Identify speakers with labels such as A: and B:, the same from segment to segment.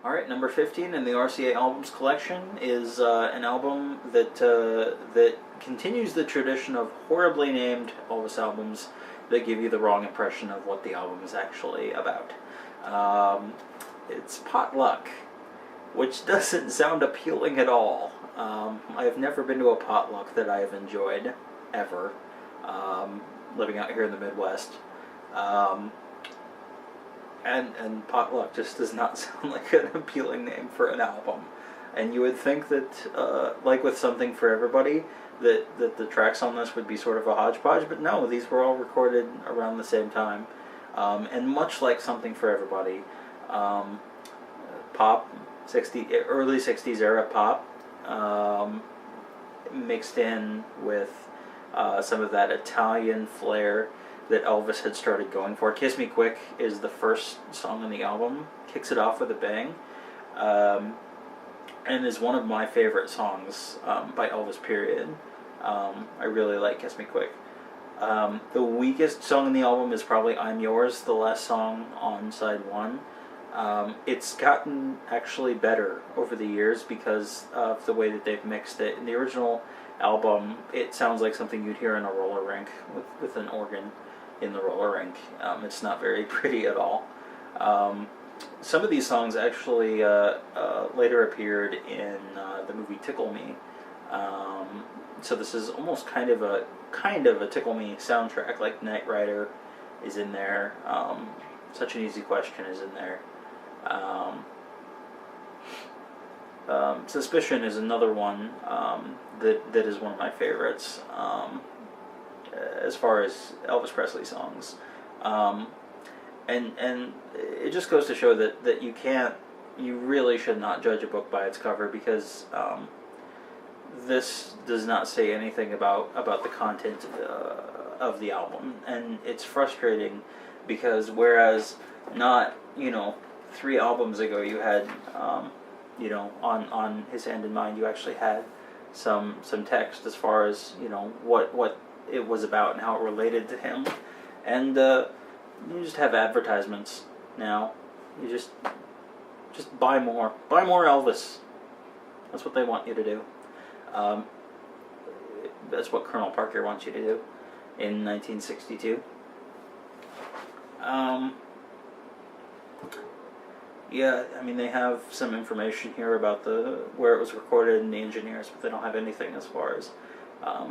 A: Alright, number 15 in the RCA Albums collection is an album that continues the tradition of horribly named Elvis albums that give you the wrong impression of what the album is actually about. It's Potluck, which doesn't sound appealing at all. I have never been to a potluck that I have enjoyed, ever, living out here in the Midwest. And Potluck just does not sound like an appealing name for an album. And you would think that, like with Something for Everybody, that the tracks on this would be sort of a hodgepodge, but no, these were all recorded around the same time. And much like Something for Everybody, pop, early 60s era pop, mixed in with some of that Italian flair that Elvis had started going for. Kiss Me Quick is the first song on the album, kicks it off with a bang, and is one of my favorite songs by Elvis, period. I really like Kiss Me Quick. The weakest song on the album is probably I'm Yours, the last song on side 1. It's gotten actually better over the years because of the way that they've mixed it. In the original album, it sounds like something you'd hear in a roller rink with an organ in the roller rink. It's not very pretty at all. Some of these songs actually later appeared in the movie Tickle Me. So this is almost kind of a Tickle Me soundtrack. Like Knight Rider is in there. Such an Easy Question is in there. Suspicion is another one that is one of my favorites as far as Elvis Presley songs. And it just goes to show that you really should not judge a book by its cover, because this does not say anything about the content of the album. And it's frustrating because whereas not, 3 albums ago you had, on His Hand in Mine, you actually had some text as far as, what it was about and how it related to him. And you just have advertisements now. You just buy more. Buy more Elvis. That's what they want you to do. That's what Colonel Parker wants you to do in 1962. Yeah, I mean, they have some information here about where it was recorded and the engineers, but they don't have anything as far as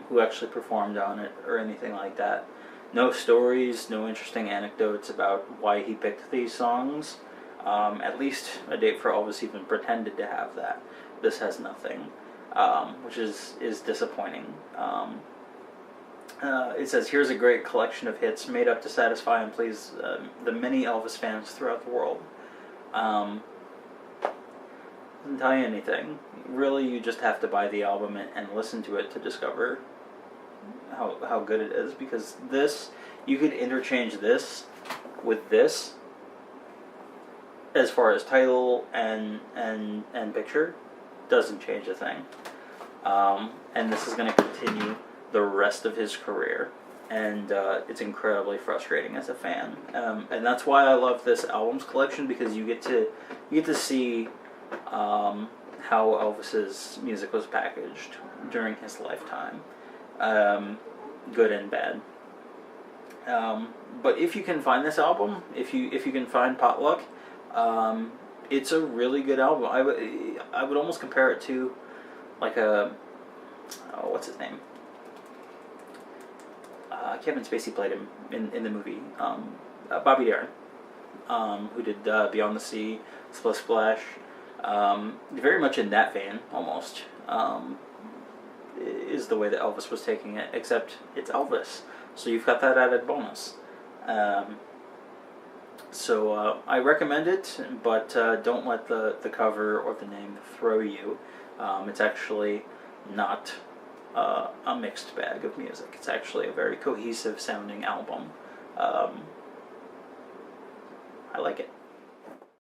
A: who actually performed on it or anything like that. No stories, no interesting anecdotes about why he picked these songs. At least a date for Elvis even pretended to have that. This has nothing, which is disappointing. It says, here's a great collection of hits made up to satisfy and please the many Elvis fans throughout the world. Doesn't tell you anything. Really, you just have to buy the album and listen to it to discover how good it is, because this, you could interchange this with this as far as title and picture. Doesn't change a thing. And this is going to continue the rest of his career, and it's incredibly frustrating as a fan. And that's why I love this albums collection, because you get to see how Elvis's music was packaged during his lifetime, good and bad. But if you can find this album, if you can find Potluck, it's a really good album. I would almost compare it to like what's his name? Kevin Spacey played him in the movie. Bobby Darin, who did Beyond the Sea, Splish Splash. Very much in that vein, almost, is the way that Elvis was taking it, except it's Elvis. So you've got that added bonus. So I recommend it, but don't let the cover or the name throw you. It's actually not a mixed bag of music. It's actually a very cohesive sounding album. I like it.